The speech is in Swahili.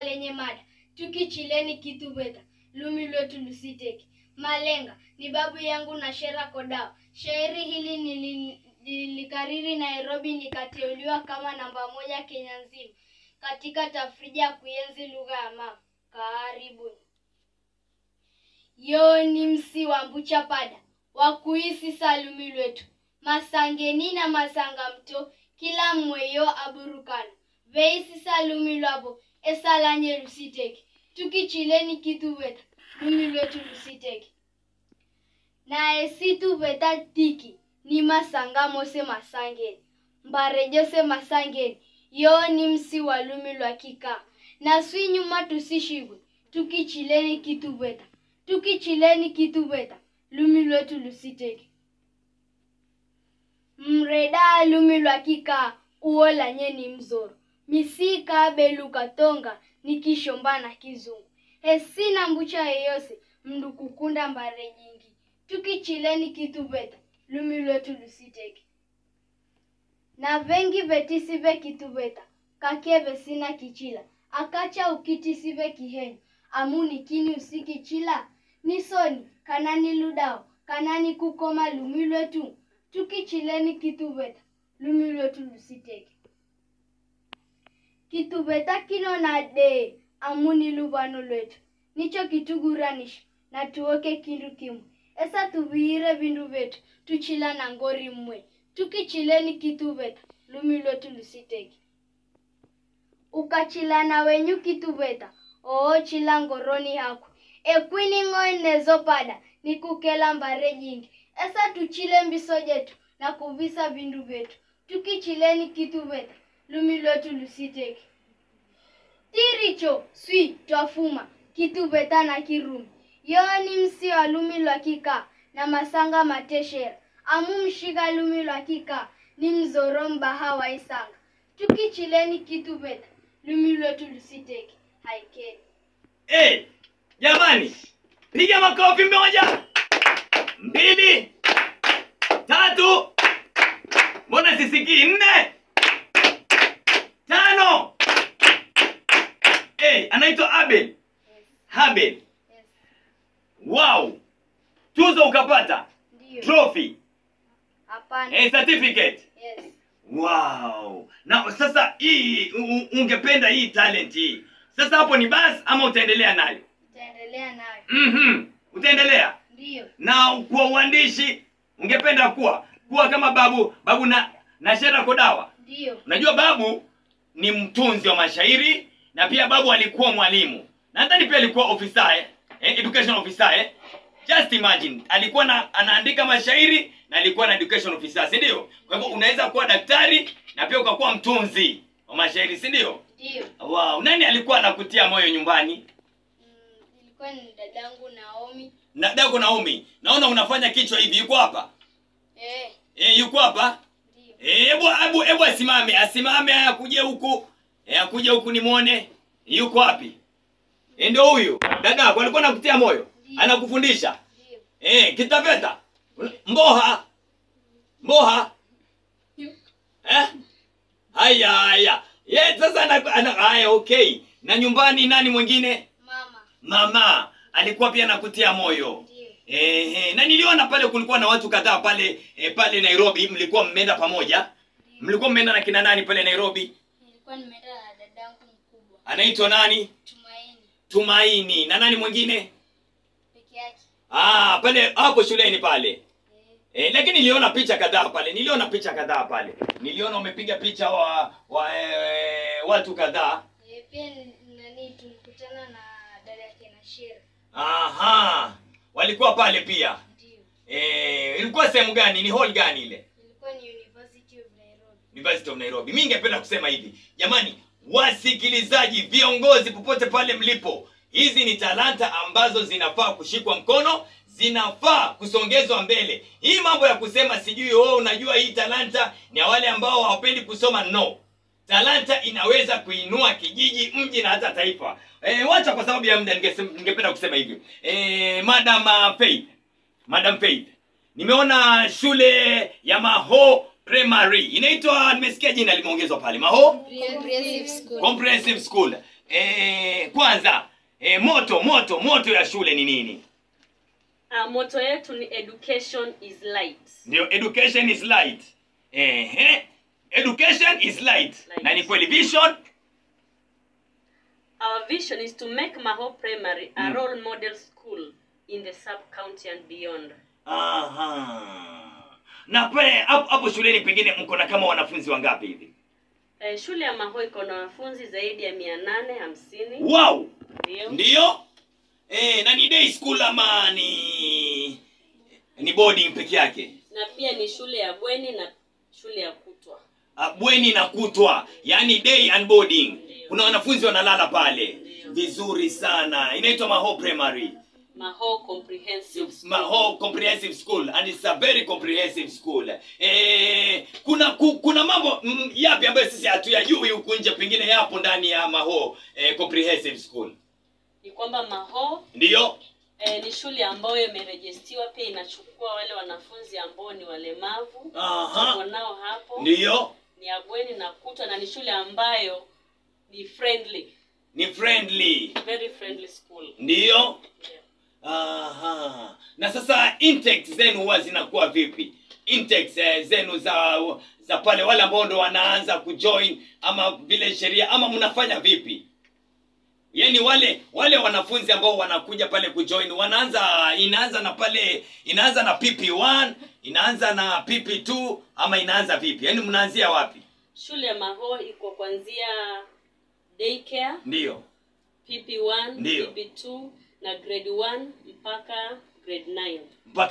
lenye mada tukichileni kitu beta lumi lwetu lusiteki. Malenga ni babu yangu na Shera Kodao. Shairi hili nilikariri Nairobi, nikateuliwa kama namba 1 Kenya nzima katika tafrija ya kuenzi lugha ya mama. Karibuni. Yo ni msi wa mbucha pada wakuisi salumi lwetu masangeni na masanga mto kila mweyo aburukana veisi salumi lwabo esalanye lusiteki tukichileni kitu beta lumi lwetu lusiteki. Na esitu beta tiki ni masanga mose masangeni mbarejose masangeni yo ni msi wa lumi lwa kika na sui nyuma tusishigwe tukichileni kitu beta tukichileni kitu beta lumi lwetu lusiteki. Mreda lumi lwa kika uola nye ni mzoro misika beluka tonga nikishombana kizungu esina mbucha yeyose mdukukunda mbare jingi tukichileni kitu beta lumi lwetu lusiteki. Na vengi vetisive kitu beta kakeve sina kichila akacha ukitisive kihenyo amuni kini usikichila nisoni kanani ludao kanani kukoma lumi lwetu tukichileni kitu beta lumi lwetu lusiteki. Kitu beta kino na de amuni lubano lwetu nicho kituguranisha na tuoke kindu kimu esa tuvire vindu vetu tuchila na ngori mwe tukichileni kitu beta lumi lwetu lusiteki. Ukachila na wenyu kitu beta oo chila ngoroni haku ekwini ngoe nezo pada nikukela mbare jingi esa tuchile mbiso jetu na kuvisa vindu vetu tukichileni kitu beta lumi lwetu lusiteki. Tiricho sui twafuma kitu beta na kirumi yo ni msi wa lumi lwa kika na masanga mateshera amu mshiga lumi lwa kika ni mzoro mbaha wa isanga tukichileni kitu beta lumi lwetu lusiteki. Haikeni. Jamani, piga makofi 1 2 3. Mbona sisikii? 4 5. Anaitwa Abel. Yes. Habel. Yes. Wow. Tuzo ukapata? Ndiyo. Trophy? Hapana. Certificate? Yes. Wow. Na sasa hii ungependa hii talent hii. Sasa hapo ni basi ama utaendelea nayo? Utaendelea nayo. Utaendelea? Ndiyo. Na kwa uandishi ungependa kuwa kama babu na Shera Kodao? Ndiyo. Unajua babu ni mtunzi wa mashairi na pia babu alikuwa mwalimu. Nadhani pia alikuwa officer education officer Just imagine, alikuwa anaandika mashairi na alikuwa na education officer, si ndio? Kwa hivyo unaweza kuwa daktari na pia ukakuwa mtunzi wa mashairi, si ndio? Ndio. Wow, nani alikuwa anakutia moyo nyumbani? Ilikuwa ni dadangu Naomi. Dadangu Naomi. Naona unafanya kichwa hivi, yuko hapa? Yuko hapa? Ndio. Hebu asimame akuje huku. Akuje huku nimuone. Yuko wapi? Ndio huyu. Dadako alikuwa anakutia moyo. Ndiyo. Anakufundisha. Ndio. Kitaveta. Mboha. Haya. Sasa haya, okay. Na nyumbani nani mwingine? Mama. Alikuwa pia anakutia moyo. Ndiyo. Na niliona pale kulikuwa na watu kadhaa pale Nairobi, mlikuwa mmeenda pamoja? Ndiyo. Mlikuwa mmeenda na kina nani pale Nairobi? Nilikuwa nimeenda na dadangu mkubwa. Anaitwa nani? Tumaini. Na nani mwingine? Peke yake. Pale hapo shuleni pale. Lakini niliona picha kadhaa pale. Niliona umepiga picha watu kadhaa. Pia tulikutana na dada yake na Shera. Walikuwa pale pia. Ndio. Ilikuwa sehemu gani? Ni hall gani ile? Ilikuwa ni University of Nairobi. University of Nairobi. Mimi ningependa kusema hivi. Jamani, wasikilizaji, viongozi popote pale mlipo, hizi ni talanta ambazo zinafaa kushikwa mkono, zinafaa kusongezwa mbele. Hii mambo ya kusema sijui unajua hii talanta ni ya wale ambao hawapendi kusoma, no. Talanta inaweza kuinua kijiji, mji na hata taifa. Wacha kwa sababu ya muda ningependa kusema hivi. Madam Faith. Nimeona shule ya Maho Primary. Inaitwa, nimesikia jina limeongezwa pale. Maho Comprehensive School. Comprehensive School. kwanza moto ya shule ni nini? Moto yetu ni education is light. Ndio, education is light. Education is light. Na ni kweli vision? Our vision is to make Maho Primary a role model school in the sub-county and beyond. Na pale hapo shuleni pengine mko na kama wanafunzi wangapi hivi? Shule ya Maho iko na wanafunzi zaidi ya 850. Wow! Ndio? Na ni day school ama ni boarding peke yake? Na pia ni shule ya bweni na shule ya kutwa. Bweni na kutwa, yani day and boarding. Ndiyo. Kuna wanafunzi wanalala pale. Ndiyo. Vizuri sana. Inaitwa Maho Primary. Maho Comprehensive School. Maho Comprehensive School, and it's a very comprehensive school. Kuna mambo yapi ambayo sisi hatuyajui huku nje pengine yapo ndani ya Maho Comprehensive School? Ni kwamba Maho Ndiyo? ni shule ambayo imerejistiwa, pia inachukua wale wanafunzi ambao ni walemavu. Tuko nao hapo. Ndiyo? Ni ya bweni na kutwa, na ni shule ambayo ni friendly. Ni friendly. Very friendly school. Ndiyo? Yeah. Na sasa intakes zenu huwa zinakuwa vipi? Intakes zenu za pale wale ambao ndo wanaanza kujoin ama vile sheria, ama mnafanya vipi? Yaani wale wanafunzi ambao wanakuja pale kujoin inaanza na PP1, inaanza na PP2 ama inaanza vipi? Yaani mnaanzia wapi? Shule ya Maho iko kuanzia daycare, Ndiyo. PP1, Ndiyo. PP2 na grade 1 mpaka grade 9. Mpaka